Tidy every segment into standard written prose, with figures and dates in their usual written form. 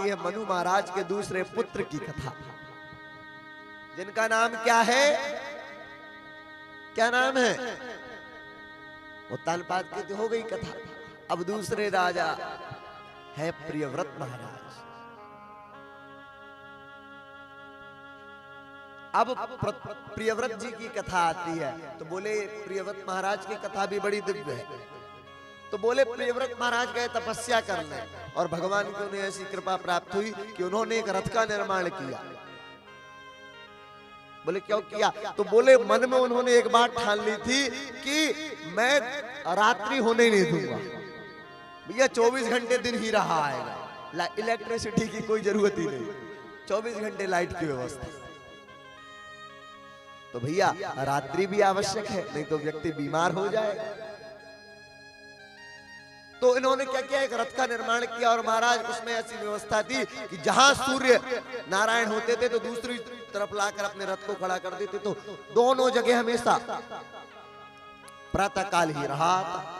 है मनु महाराज के दूसरे पुत्र की कथा, जिनका नाम क्या है? क्या नाम है? उत्तानपाद की तो हो गई कथा। अब दूसरे राजा है प्रियव्रत महाराज। अब प्रियव्रत जी की कथा आती है तो बोले प्रियव्रत महाराज की कथा भी बड़ी दिव्य है। तो बोले प्रियव्रत महाराज गए तपस्या करने और भगवान को उन्हें ऐसी कृपा प्राप्त हुई कि उन्होंने एक रथ का निर्माण किया। बोले क्यों किया? तो बोले मन में उन्होंने एक बात ठान ली थी कि मैं रात्रि होने नहीं दूंगा भैया, 24 घंटे दिन ही रहा आएगा, इलेक्ट्रिसिटी की कोई जरूरत ही नहीं, 24 घंटे लाइट की व्यवस्था। तो भैया रात्रि भी आवश्यक है, नहीं तो व्यक्ति बीमार हो जाएगा। तो इन्होंने क्या किया, एक रथ का निर्माण किया और महाराज उसमें ऐसी व्यवस्था थी कि जहां सूर्य नारायण होते थे तो दूसरी तरफ लाकर अपने रथ को खड़ा कर देते, तो दोनों जगह हमेशा प्रातः काल ही रात,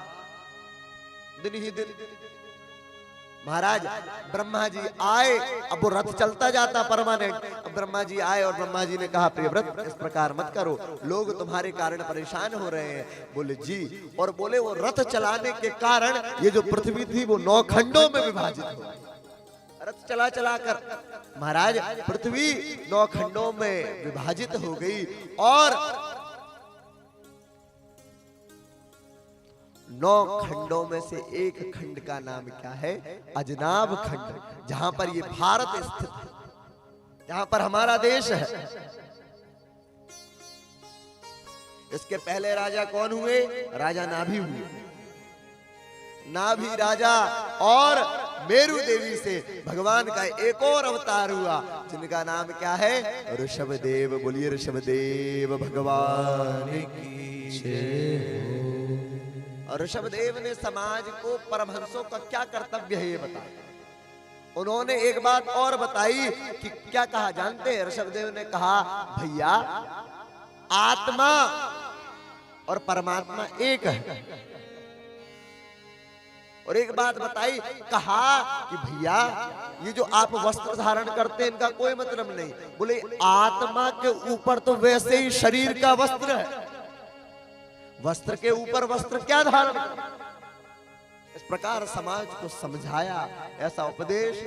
दिन ही दिन। महाराज ब्रह्मा जी आए, अब वो रथ चलता जाता परमानेंट। अब ब्रह्मा जी आए और ब्रह्मा जी ने कहा प्रियव्रत इस प्रकार मत करो, लोग तुम्हारे कारण परेशान हो रहे हैं। बोले जी, और बोले वो रथ चलाने के कारण ये जो पृथ्वी थी वो 9 खंडों में विभाजित हो गई। रथ चला चला कर महाराज पृथ्वी 9 खंडों में विभाजित हो गई और 9 खंडों में से एक खंड का नाम क्या है? अजनाब खंड, जहां पर ये भारत स्थित है, जहां पर हमारा देश है। इसके पहले राजा कौन हुए? राजा नाभि हुए। नाभि राजा और मेरु देवी से भगवान का एक और अवतार हुआ, जिनका नाम क्या है? ऋषभ देव। बोलिए ऋषभ देव भगवान की जय। और ऋषभ देव ने समाज को परमहंसों का क्या कर्तव्य है ये बताया। उन्होंने एक बात और बताई कि क्या कहा जानते हैं? ऋषभ देव ने कहा भैया आत्मा और परमात्मा एक है। और एक बात बताई, कहा कि भैया ये जो आप वस्त्र धारण करते हैं इनका कोई मतलब नहीं। बोले आत्मा के ऊपर तो वैसे ही शरीर का वस्त्र है, वस्त्र के ऊपर वस्त्र क्या धारण। इस प्रकार समाज को समझाया, ऐसा उपदेश।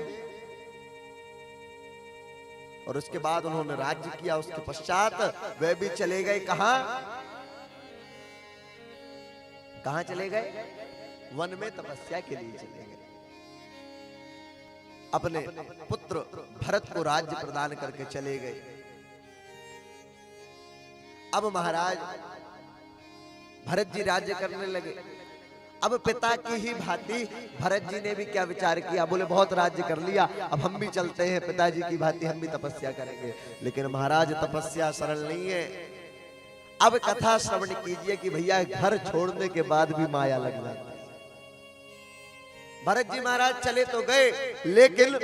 और उसके बाद उन्होंने राज्य किया। उसके पश्चात वे भी चले गए कहां? कहां चले गए? वन में तपस्या के लिए चले गए। अपने पुत्र भरत को राज्य प्रदान करके चले गए। अब महाराज भरत जी राज्य करने लगे। अब पिता की ही भांति भरत जी ने भी क्या विचार किया, बोले बहुत राज्य कर लिया, अब हम भी चलते हैं पिताजी की भांति, हम भी तपस्या करेंगे। लेकिन महाराज तपस्या सरल नहीं है। अब कथा श्रवण कीजिए कि भैया घर छोड़ने के बाद भी माया लग जाती है। भरत जी महाराज चले तो गए, लेकिन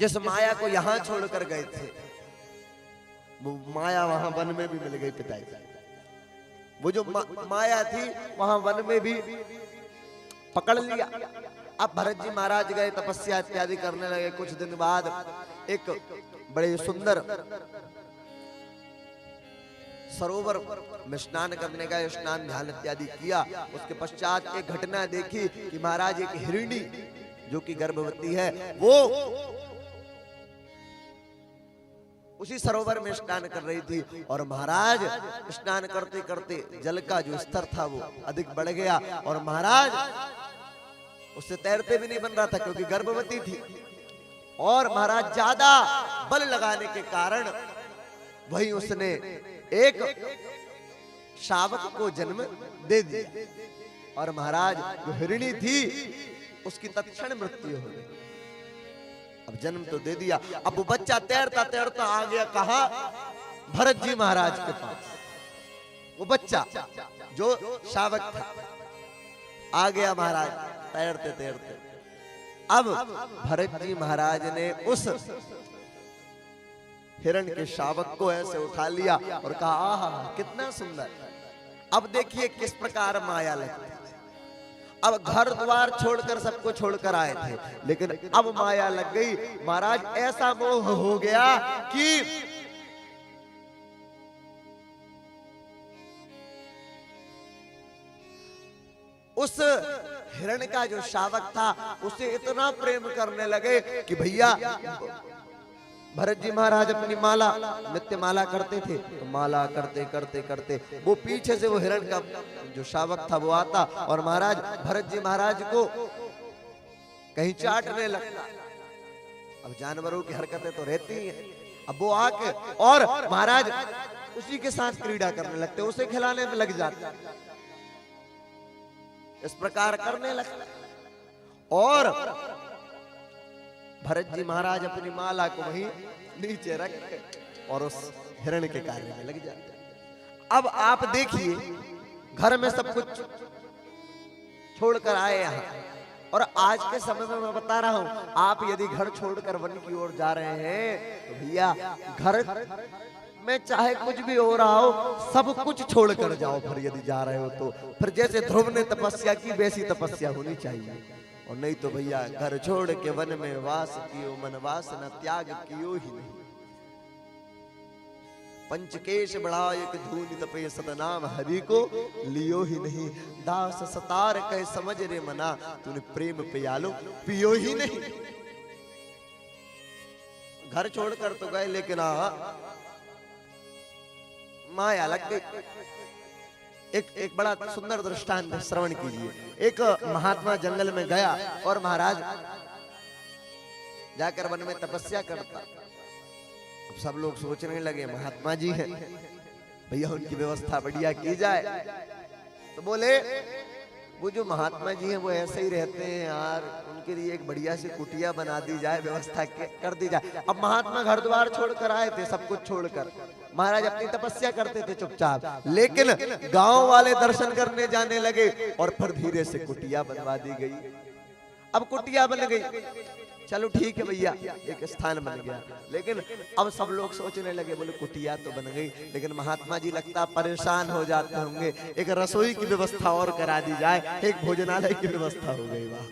जिस माया को यहां छोड़कर गए थे वो माया वहां वन में भी मिल गई पिताजी। वो जो माया थी वहां वन में भी पकड़ लिया। अब भरत जी महाराज गए तपस्या इत्यादि करने लगे। कुछ दिन बाद एक बड़े सुंदर सरोवर में स्नान करने का, स्नान ध्यान इत्यादि किया। उसके पश्चात एक घटना देखी कि महाराज एक हिरणी जो कि गर्भवती है वो उसी सरोवर में स्नान कर रही थी। और महाराज स्नान करते करते जल का जो स्तर था वो अधिक बढ़ गया और महाराज उससे तैरते भी नहीं बन रहा था क्योंकि गर्भवती थी। और महाराज ज्यादा बल लगाने के कारण वही उसने एक शावक को जन्म दे दिया। और महाराज जो हिरणी थी उसकी तत्क्षण मृत्यु हो गई। अब जन्म तो दे दिया, अब वो बच्चा तैरता तैरता आ गया कहा? भरत जी महाराज के पास। वो बच्चा जो शावक था आ गया महाराज तैरते तैरते। अब भरत जी महाराज ने उस हिरण के शावक को ऐसे उठा लिया और कहा आहा कितना सुंदर। अब देखिए किस प्रकार माया लगती है। अब घर द्वार छोड़कर सबको छोड़कर आए थे, लेकिन अब माया लग गई। महाराज ऐसा मोह हो गया कि उस हिरण का जो शावक था उसे इतना प्रेम करने लगे कि भैया भरत जी महाराज अपनी माला नित्य माला करते थे, तो माला करते करते करते वो पीछे से वो हिरण का जो शावक था वो आता और महाराज भरत जी महाराज को कहीं चाटने लगता। अब जानवरों की हरकतें तो रहती हैं। अब वो आके और महाराज उसी के साथ क्रीड़ा करने लगते, उसे खिलाने में लग जाते, इस प्रकार करने लगता। और भरत जी महाराज अपनी माला को वहीं नीचे रख और उस हिरण के कार्य में लग जाते। अब आप देखिए, घर में सब कुछ छोड़कर आए यहाँ, और आज के समय में मैं बता रहा हूं, आप यदि घर छोड़कर वन की ओर जा रहे हैं तो भैया घर में चाहे कुछ भी हो रहा हो सब कुछ छोड़कर जाओ। फिर यदि जा रहे हो तो फिर जैसे ध्रुव ने तपस्या की वैसी तपस्या होनी चाहिए, और नहीं तो भैया घर छोड़ के वन में वास कियो, मन वासना त्याग कियो ही नहीं। पंचकेश बढ़ायक धूनि तपे सतनाम हरि को लियो ही नहीं। दास सतार कह समझ रे मना, तूने प्रेम पियालो पियो ही नहीं। घर छोड़कर तो गए, लेकिन माया लग गई। एक बड़ा सुंदर दृष्टांत श्रवण कीजिए। एक महात्मा जंगल में गया और महाराज जाकर वन में तपस्या करता। अब सब लोग सोचने लगे महात्मा जी हैं, भैया उनकी व्यवस्था बढ़िया की जाए। तो बोले वो जो महात्मा जी हैं वो ऐसे ही रहते हैं यार, उनके लिए एक बढ़िया सी कुटिया बना दी जाए, व्यवस्था कर दी जाए। अब महात्मा घर द्वार छोड़कर आए थे, सब कुछ छोड़कर महाराज अपनी तपस्या करते थे चुपचाप, लेकिन गांव वाले दर्शन करने जाने लगे और फिर धीरे से कुटिया बनवा दी गई। अब कुटिया बन गई, चलो ठीक है भैया, एक स्थान बन गया। लेकिन अब सब लोग सोचने लगे, बोले कुटिया तो बन गई, लेकिन महात्मा जी लगता परेशान हो जाते होंगे, एक रसोई की व्यवस्था और करा दी जाए, एक भोजनालय की व्यवस्था हो गई। वाह,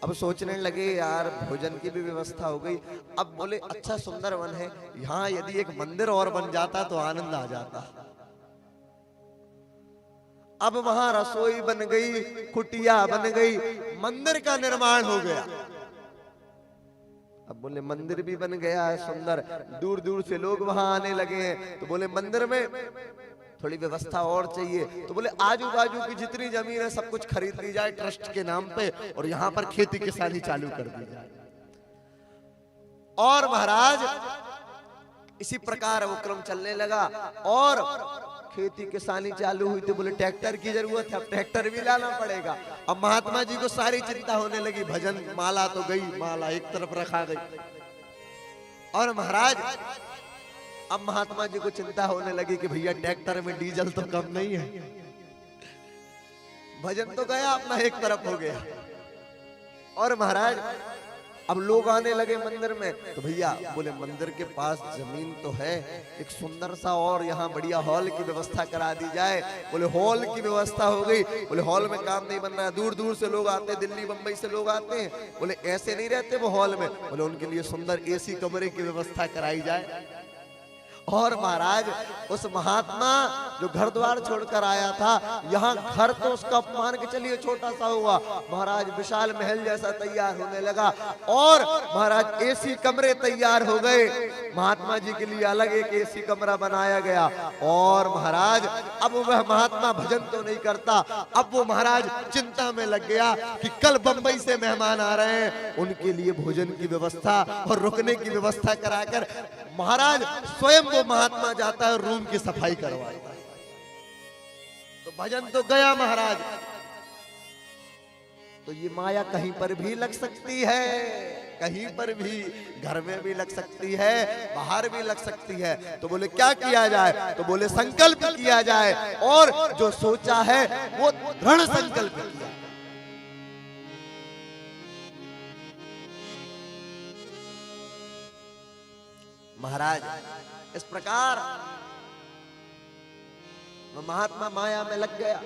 अब सोचने लगे यार भोजन की भी व्यवस्था हो गई। अब बोले अच्छा सुंदर वन है, यहाँ यदि एक मंदिर और बन जाता तो आनंद आ जाता। अब वहां रसोई बन गई, कुटिया बन गई, मंदिर का निर्माण हो गया। अब बोले मंदिर भी बन गया है सुंदर, दूर दूर से लोग वहां आने लगे हैं। तो बोले मंदिर में थोड़ी व्यवस्था और चाहिए। तो बोले आजू बाजू की जितनी जमीन है सब कुछ खरीद ली जाए ट्रस्ट के नाम पे, और यहां पर खेती किसानी चालू कर दी जाए। और महाराज इसी प्रकार वो क्रम चलने लगा और खेती किसानी चालू हुई। तो बोले ट्रैक्टर की जरूरत है, अब ट्रैक्टर भी लाना पड़ेगा। अब महात्मा जी को सारी चिंता होने लगी, भजन माला तो गई, माला एक तरफ रखा गई। और महाराज अब महात्मा जी को चिंता होने लगी कि भैया ट्रैक्टर में डीजल तो कम नहीं है, भजन तो गया अपना एक तरफ हो गया। और महाराज अब लोग आने लगे मंदिर में। तो भैया बोले मंदिर के पास जमीन तो है, एक सुंदर सा और यहाँ बढ़िया हॉल की व्यवस्था करा दी जाए। बोले हॉल की व्यवस्था हो गई। बोले हॉल में काम नहीं बन रहा है, दूर दूर से लोग आते हैं, दिल्ली बंबई से लोग आते हैं। बोले ऐसे नहीं रहते वो हॉल में, बोले उनके लिए सुंदर एसी कमरे की व्यवस्था कराई जाए। और महाराज उस महात्मा जो घर द्वार छोड़कर आया था, यहाँ घर तो उसका मान के चलिए छोटा सा हुआ, महाराज विशाल महल जैसा तैयार होने लगा। और महाराज एसी कमरे तैयार हो गए, महात्मा जी के लिए अलग एक एसी कमरा बनाया गया। और महाराज अब वह महात्मा भजन तो नहीं करता, अब वो महाराज चिंता में लग गया कि कल बंबई से मेहमान आ रहे हैं, उनके लिए भोजन की व्यवस्था और रुकने की व्यवस्था कराकर महाराज स्वयं वो महात्मा जाता है और रूम की सफाई करवाता है। तो भजन तो गया महाराज। तो ये माया कहीं पर भी लग सकती है, कहीं पर भी, घर में भी लग सकती है, बाहर भी लग सकती है। तो बोले क्या किया जाए? तो बोले संकल्प किया जाए, और जो सोचा है वो दृढ़ संकल्प किया। महाराज इस प्रकार महात्मा माया में लग गया।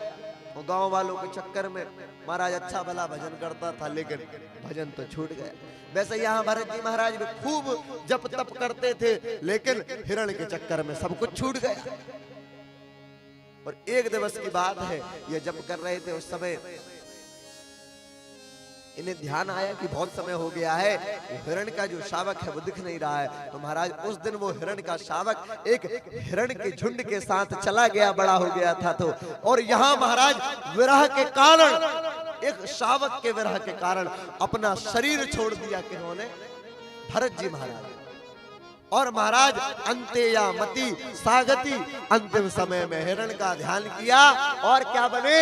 गांव वालों के चक्कर में महाराज अच्छा भला भजन करता था, लेकिन भजन तो छूट गया। वैसे यहाँ भरत जी महाराज भी खूब जप तप करते थे, लेकिन हिरण के चक्कर में सब कुछ छूट गया। और एक दिवस की बात है, ये जप कर रहे थे, उस समय इन्हें ध्यान आया कि बहुत समय हो गया है, वो हिरण का जो शावक है वो दिख नहीं रहा है। तो महाराज उस दिन वो हिरण का शावक एक हिरण के झुंड के साथ चला गया, बड़ा हो गया था। तो और यहाँ महाराज विरह के कारण, एक शावक के विरह के कारण अपना शरीर छोड़ दिया किन्होंने? भरत जी महाराज। और महाराज अंत्ययामति सागति, अंतिम समय में हिरण का ध्यान किया और क्या बने?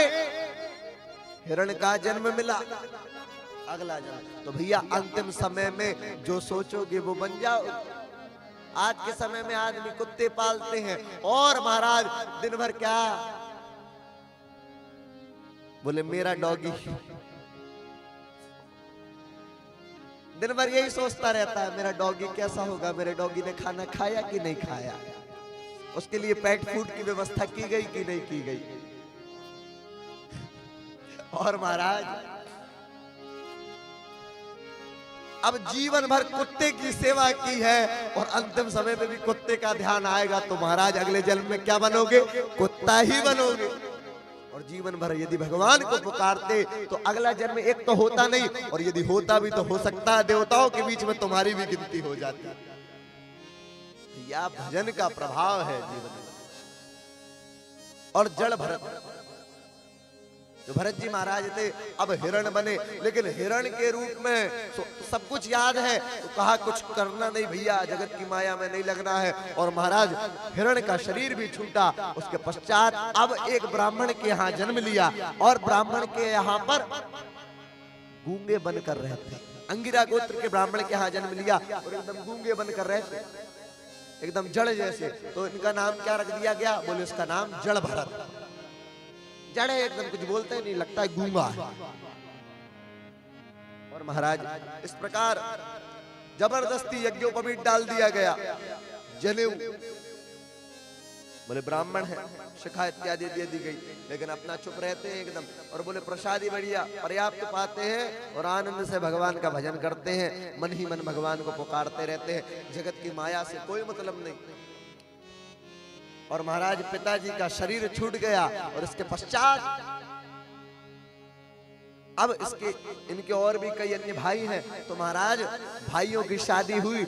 हिरण का जन्म मिला, अगला जन्म। तो भैया अंतिम समय में जो सोचोगे वो बन जाओ। आज के समय में आदमी कुत्ते पालते हैं और महाराज दिन भर क्या बोले, मेरा डॉगी, दिन भर यही सोचता रहता है मेरा डॉगी कैसा होगा, मेरे डॉगी ने खाना खाया कि नहीं खाया, उसके लिए पेट फूड की व्यवस्था की गई कि नहीं की गई। और महाराज अब जीवन भर कुत्ते की सेवा की है और अंतिम समय में भी कुत्ते का ध्यान आएगा, तो महाराज अगले जन्म में क्या बनोगे? कुत्ता ही बनोगे। और जीवन भर यदि भगवान को पुकारते तो अगला जन्म एक तो होता नहीं, और यदि होता भी तो हो सकता है देवताओं के बीच में तुम्हारी भी गिनती हो जाती। यह भजन का प्रभाव है जीवन में। और जड़ भरत, जो भरत जी महाराज थे अब हिरण बने, लेकिन हिरण के रूप में सब कुछ याद है, तो कहा कुछ करना नहीं भैया, जगत की माया में नहीं लगना है। और महाराज हिरण का शरीर भी छूटा। उसके पश्चात अब एक ब्राह्मण के यहाँ जन्म लिया, और ब्राह्मण के यहाँ पर गूंगे बनकर रहते। अंगिरा गोत्र के ब्राह्मण के यहाँ जन्म लिया और एकदम गूंगे बनकर रहते, एकदम जड़ जैसे। तो इनका नाम क्या रख दिया गया? बोले उसका नाम जड़ भरत। जड़ है, एकदम कुछ बोलते नहीं, लगता है गूंगा है। और महाराज इस प्रकार जबरदस्ती यज्ञोपवीत डाल दिया गया, जनेऊ, बोले ब्राह्मण है, शिखा इत्यादि दे दी गई, लेकिन अपना चुप रहते हैं एकदम। और बोले प्रसादी बढ़िया पर्याप्त पाते हैं और आनंद से भगवान का भजन करते हैं, मन ही मन भगवान को पुकारते रहते हैं, जगत की माया से कोई मतलब नहीं। और महाराज पिताजी का शरीर छूट गया और इसके पश्चात अब इसके इनके और भी कई अन्य भाई हैं। तो महाराज भाइयों की शादी हुई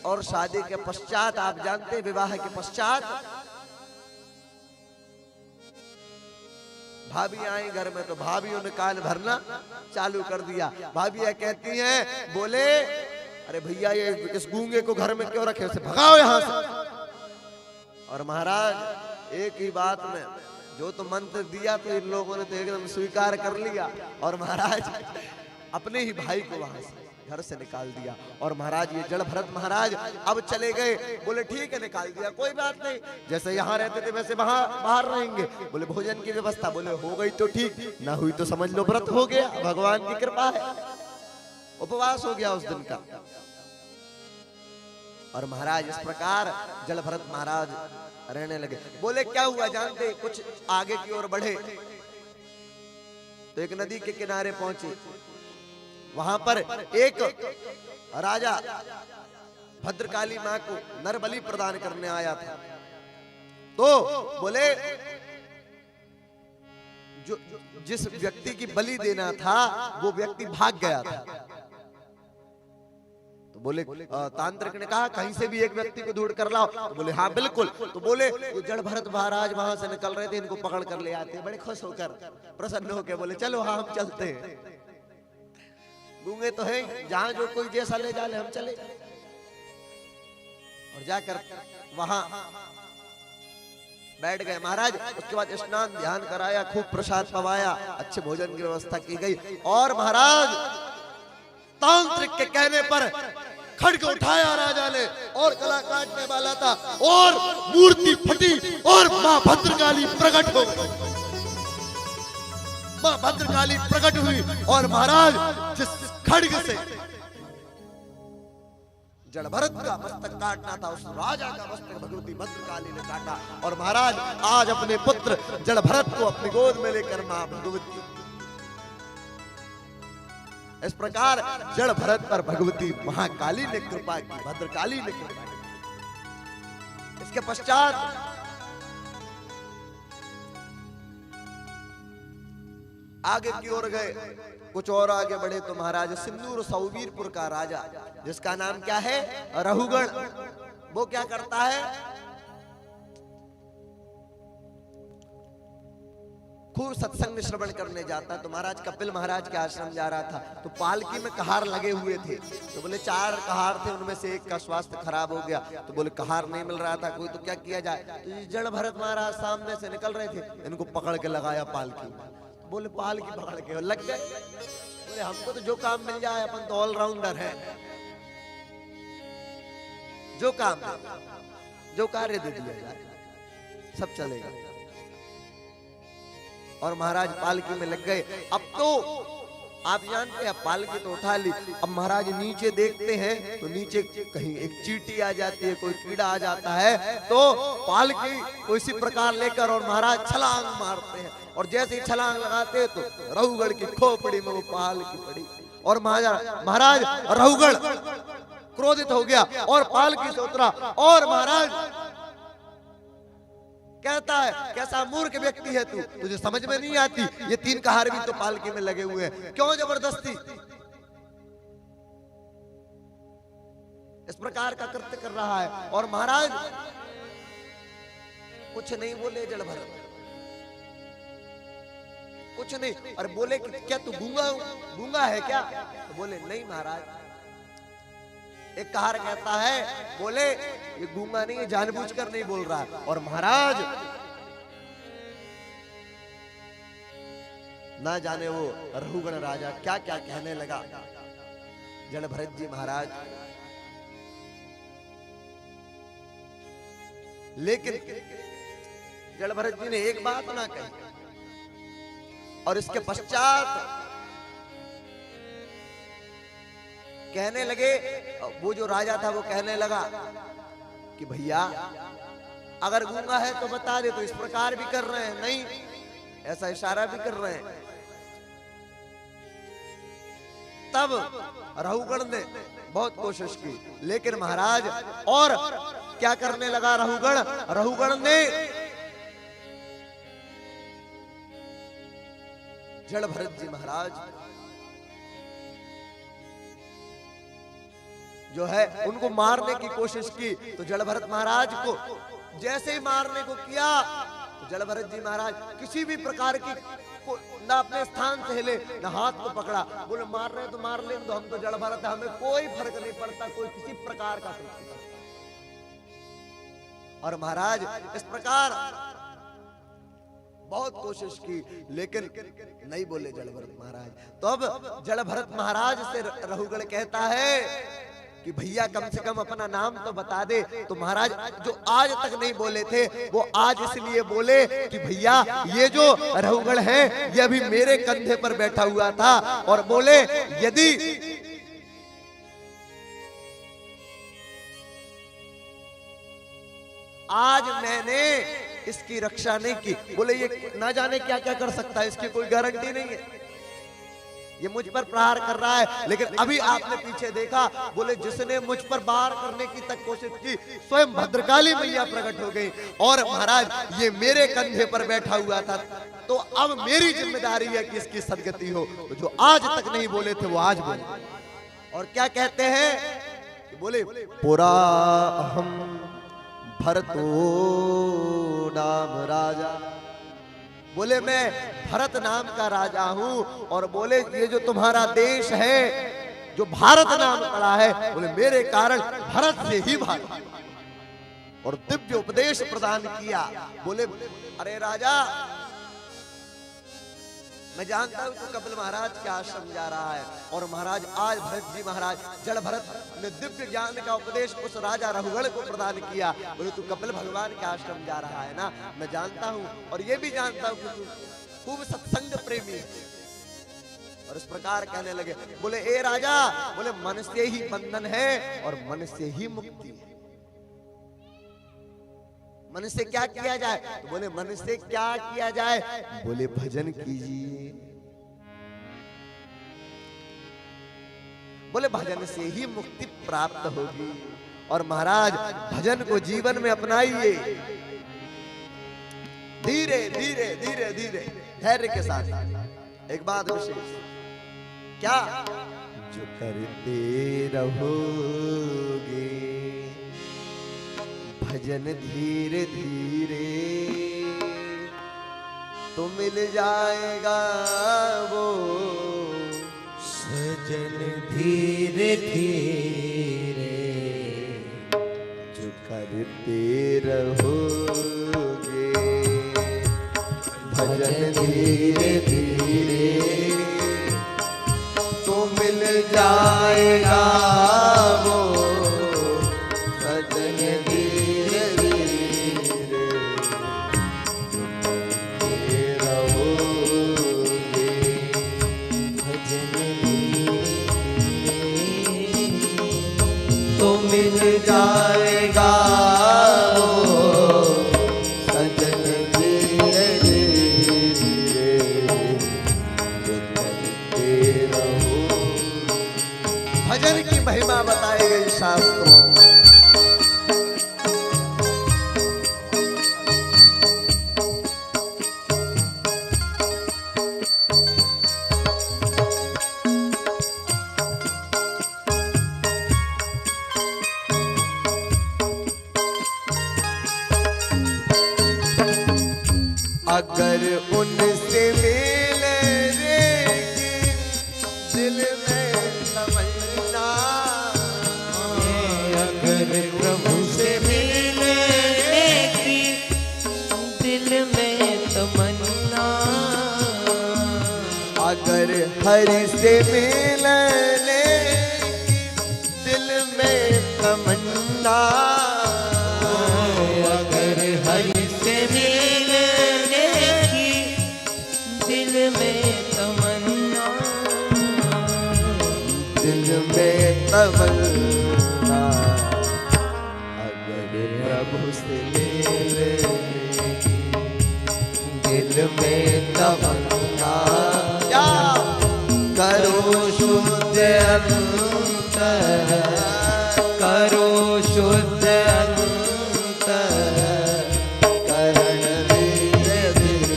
और शादी के पश्चात आप जानते हैं, विवाह के पश्चात भाभी आई घर में, तो भाभीओं ने कान भरना चालू कर दिया। भाभियां कहती हैं, बोले अरे भैया ये इस गूंगे को घर में क्यों रखे, उसे भगाओ यहां से। और महाराज एक ही बात में जो तो मंत्र दिया तो इन लोगों ने तो एकदम स्वीकार कर लिया, और महाराज अपने ही भाई को वहां से घर से निकाल दिया। और महाराज ये जड़ भरत महाराज अब चले गए। बोले ठीक है निकाल दिया, कोई बात नहीं, जैसे यहाँ रहते थे वैसे वहां बाहर रहेंगे। बोले भोजन की व्यवस्था, बोले हो गई तो ठीक, ना हुई तो समझ लो व्रत हो गया, भगवान की कृपा है, उपवास हो गया उस दिन का। और महाराज इस प्रकार जड़ भरत महाराज रहने लगे। बोले क्या हुआ जानते, कुछ आगे की ओर बढ़े तो एक नदी के किनारे पहुंचे। वहां पर एक राजा भद्रकाली मां को नरबलि प्रदान करने आया था। तो बोले जो जिस व्यक्ति की बलि देना था वो व्यक्ति भाग गया था। तो बोले तांत्रिक ने कहा कहीं से भी एक व्यक्ति को ढूंढ कर लाओ। तो बोले हाँ बिल्कुल। तो बोले ये जड़ भरत महाराज वहां से निकल रहे थे, इनको पकड़ कर ले आते। बड़े खुश होकर प्रसन्न होकर बोले चलो हाँ हम चलते हैं, गूंगे तो है, जहां जो कोई जैसा ले जाले हम चले। और जाकर वहां बैठ गए महाराज। उसके बाद स्नान ध्यान कराया, खूब प्रसाद पवाया, अच्छे भोजन की व्यवस्था की गई। और महाराज तांत्रिक के कहने पर खड्ग उठाया राजा ने और गला काटने वाला था, और मूर्ति फटी और मां भद्रकाली प्रकट हो गई। मां भद्रकाली प्रकट हुई और महाराज जिस खड्ग से जड़ भरत का मस्तक काटना था, उस राजा का मस्तक भगवती भद्रकाली ने काटा। और महाराज आज अपने पुत्र जड़ भरत को अपनी गोद में लेकर मां भगवती, इस प्रकार जड़ भरत पर भगवती महाकाली ने कृपा की, भद्रकाली ने कृपा की। इसके पश्चात आगे की ओर गए, कुछ और आगे बढ़े तो महाराज सिंदूर सौवीरपुर का राजा, जिसका नाम क्या है, रहुगण, वो क्या करता है, खूब सत्संग श्रवण करने जाता है। तो महाराज कपिल महाराज के आश्रम जा रहा था, तो पालकी में कहार लगे हुए थे। तो बोले 4 कहार थे, उनमें से एक का स्वास्थ्य खराब हो गया। तो बोले कहार नहीं मिल रहा था कोई, तो क्या किया जाए। तो जड़ भरत महाराज सामने से निकल रहे थे, इनको पकड़ के लगाया पालकी। बोले पालकी पकड़ के लग गए। बोले हमको तो जो काम मिल जाए, अपन तो ऑलराउंडर है, जो काम जो कार्य दे दिया जाए सब चलेगा। और महाराज पालकी में लग गए। अब तो आप जानते हैं पालकी तो उठा ली, अब महाराज नीचे देखते हैं तो नीचे कहीं एक चींटी आ जाती है, कोई कीड़ा आ जाता है, तो पालकी को इसी प्रकार लेकर और महाराज छलांग मारते हैं। और जैसे ही छलांग लगाते तो रहुगढ़ की खोपड़ी में वो पालकी पड़ी। और महाराज रहुगढ़ क्रोधित हो गया और पालकी से उतरा। और महाराज कहता है कैसा मूर्ख व्यक्ति है तू, तुझे समझ में नहीं आती, ये 3 कहार भी तो पालकी में लगे हुए हैं, क्यों जबरदस्ती इस प्रकार का कृत्य कर रहा है। और महाराज कुछ नहीं बोले जड़ भरत, कुछ नहीं। और बोले कि क्या तू गूंगा है क्या। तो बोले नहीं महाराज। एक कहार कहता है, बोले ये गूंगा नहीं है, जानबूझकर नहीं बोल रहा है। और महाराज ना जाने वो रहुगण राजा क्या क्या कहने लगा जड़ भरत जी महाराज। लेकिन जड़ भरत जी ने एक बात ना कही। और इसके पश्चात कहने लगे, वो जो राजा था वो कहने लगा कि भैया अगर गूंगा है तो बता दे। तो इस प्रकार भी कर रहे हैं, नहीं ऐसा इशारा भी कर रहे हैं। तब रहुगण ने बहुत कोशिश की, लेकिन महाराज और क्या करने लगा रहुगण ने जड़ भरत जी महाराज जो है उनको मारने की कोशिश की। तो जड़ भरत महाराज को जैसे ही मारने को किया, तो जड़ भरत जी महाराज किसी भी प्रकार की ना अपने स्थान से हिले, ना हाथ को पकड़ा। बोले मार रहे तो मार ले, तो हम तो जड़ भरत है, हमें कोई फर्क नहीं पड़ता, कोई किसी प्रकार का। और महाराज इस प्रकार बहुत कोशिश की, लेकिन नहीं बोले जड़ भरत महाराज। तो अब जड़ भरत महाराज से रहुगण कहता है कि भैया कम से कम अपना नाम तो बता दे। तो महाराज जो आज तक नहीं बोले थे वो आज इसलिए बोले कि भैया ये जो रहुगण है ये अभी मेरे कंधे पर बैठा हुआ था। और बोले यदि आज मैंने इसकी रक्षा नहीं की, बोले ये ना जाने क्या क्या कर सकता है, इसकी कोई गारंटी नहीं है। ये मुझ पर प्रहार कर रहा है, लेकिन अभी आपने पीछे देखा, बोले जिसने मुझ पर वार करने की तक कोशिश की स्वयं भद्रकाली मैया प्रकट हो गई। और महाराज ये मेरे कंधे पर बैठा हुआ था, तो अब मेरी जिम्मेदारी है कि इसकी सदगति हो। तो जो आज तक नहीं बोले थे वो आज बोले। और क्या कहते हैं, बोले पुरा हम भरतो नाम राजा, बोले मैं भरत नाम का राजा हूं। और बोले ये जो तुम्हारा देश है जो भारत नाम पड़ा है, बोले मेरे कारण भरत से ही भारत, और दिव्य उपदेश प्रदान किया। बोले अरे राजा मैं जानता हूं तू कपिल महाराज के आश्रम जा रहा है, और महाराज आज भरत जी महाराज जड़ भरत ने दिव्य ज्ञान का उपदेश उस राजा रहुगण को प्रदान किया। बोले तू कपिल भगवान के आश्रम जा रहा है ना, मैं जानता हूं, और ये भी जानता हूं कि तू खूब सत्संग प्रेमी है। और इस प्रकार कहने लगे, बोले ए राजा, बोले मन से ही बंधन है और मन से ही मुक्ति है। मन से क्या किया जाए? तो बोले मन से क्या किया जाए? बोले भजन कीजिए। बोले भजन से ही मुक्ति प्राप्त होगी। और महाराज भजन को जीवन में अपनाइए, धीरे धीरे धीरे धीरे धैर्य के साथ। एक बात विशेष, क्या? जो करते रहोगे भजन धीरे धीरे तो मिल जाएगा वो सजन धीरे धीरे। जो करते रहोगे भजन धीरे धीरे तो मिल जाएगा वो सजन धीरे धीरे। जो करते रहोगे भजन धीरे तो मिल जाएगा वो सजन धीरे धीरे। जो करते रहो। भजन की महिमा बताई गई शास्त्रों। अगर उनसे मिले दिल में तमन्ना, अगर प्रभु से मिले की दिल में तमन्ना, अगर हरि से मिलने दिल में तमन्ना, अगर हरि से मिलने की दिल में तमन्ना, दिल में तमन्ना। अगर प्रभु से मिलने दिल में तमन्ना, क्या करो शुद्ध अंतर, करो शुद्ध करण धीरे धीरे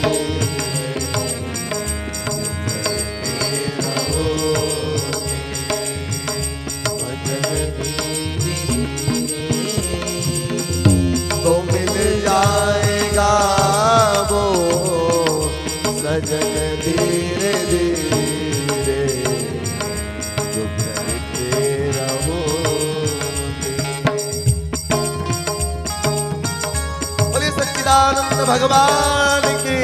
भजन तो मिल जाएगा वो सजन धीरे धीरे। जो करते रहोगे। बोलिए सच्चिदानंद भगवान की।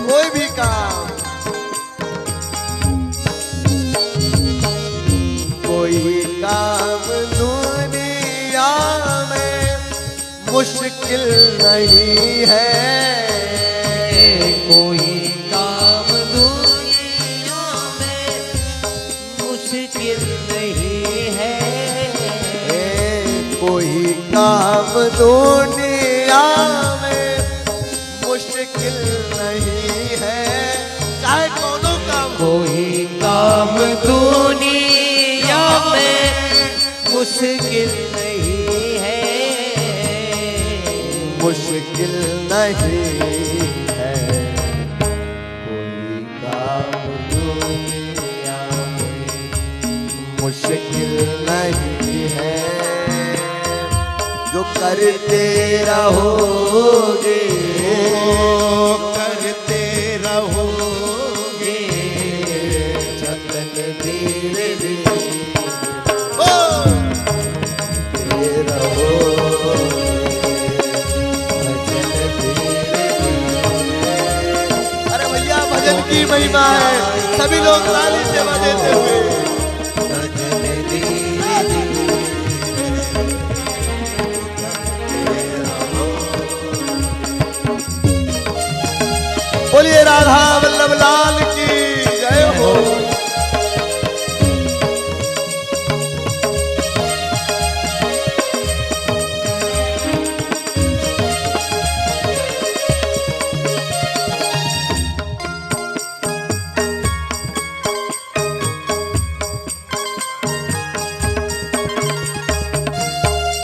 कोई भी काम, कोई काम दुनिया में मुश्किल नहीं है। कोई काम दुनिया में मुश्किल नहीं है। कोई काम दुनिया में मुश्किल नहीं है। चाहे कोनो काम, कोई काम दुनिया में मुश्किल नहीं है। मुश्किल नहीं है। कोई काम दुनिया में मुश्किल नहीं है। जो करते रहोगे, करते सभी लोग ताली सेवा देते हुए सजन धीरे धीरे बोलिए राधा वल्लभ लाल की जय हो।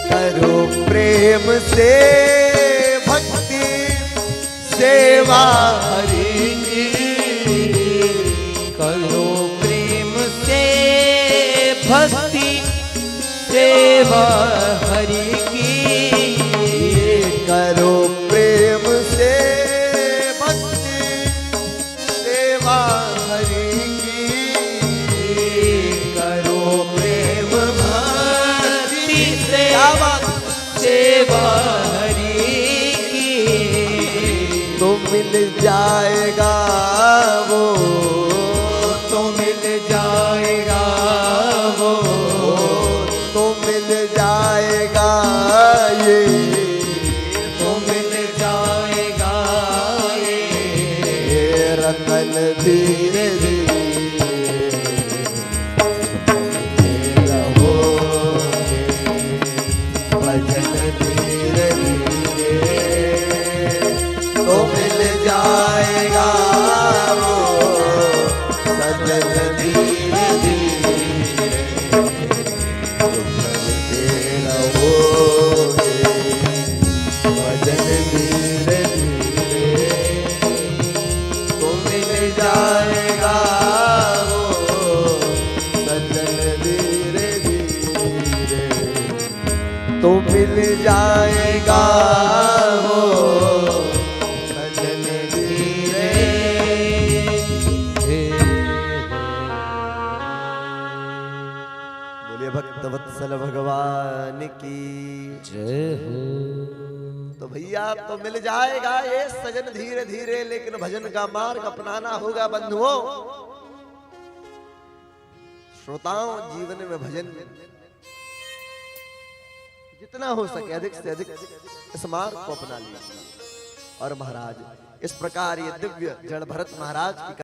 करो प्रेम से भक्ति सेवा हरि की, करो प्रेम से भक्ति सेवा हरि की, करो प्रेम से भक्ति सेवा हरि की, करो प्रेम भक्ति से क्या बात सेवा हरि की, तो मिल जाएगा वो, तो मिल जाएगा वो, तो मिल जाएगा ये, तो मिल जाएगा ये रतन धीरे धीरे रहोगे, भजन धीरे धीरे तो मिल जाएगा वो, सजन धीरे धीरे तो चलते रहोगे, भजन धीरे धीरे तो मिल जाएगा वो, सजन धीरे धीरे तो मिल जाएगा वो, सजन धीरे। बोलिए भक्तवत्सल भगवान की जय हो। तो भैया तो मिल जाएगा ये सजन धीरे धीरे, लेकिन भजन का मार्ग अपनाना होगा बंधुओं। श्रोताओं, जीवन में भजन जितना हो सके अधिक से अधिक इस मार्ग को अपना लिया। और महाराज इस प्रकार ये दिव्य जड़ भरत महाराज की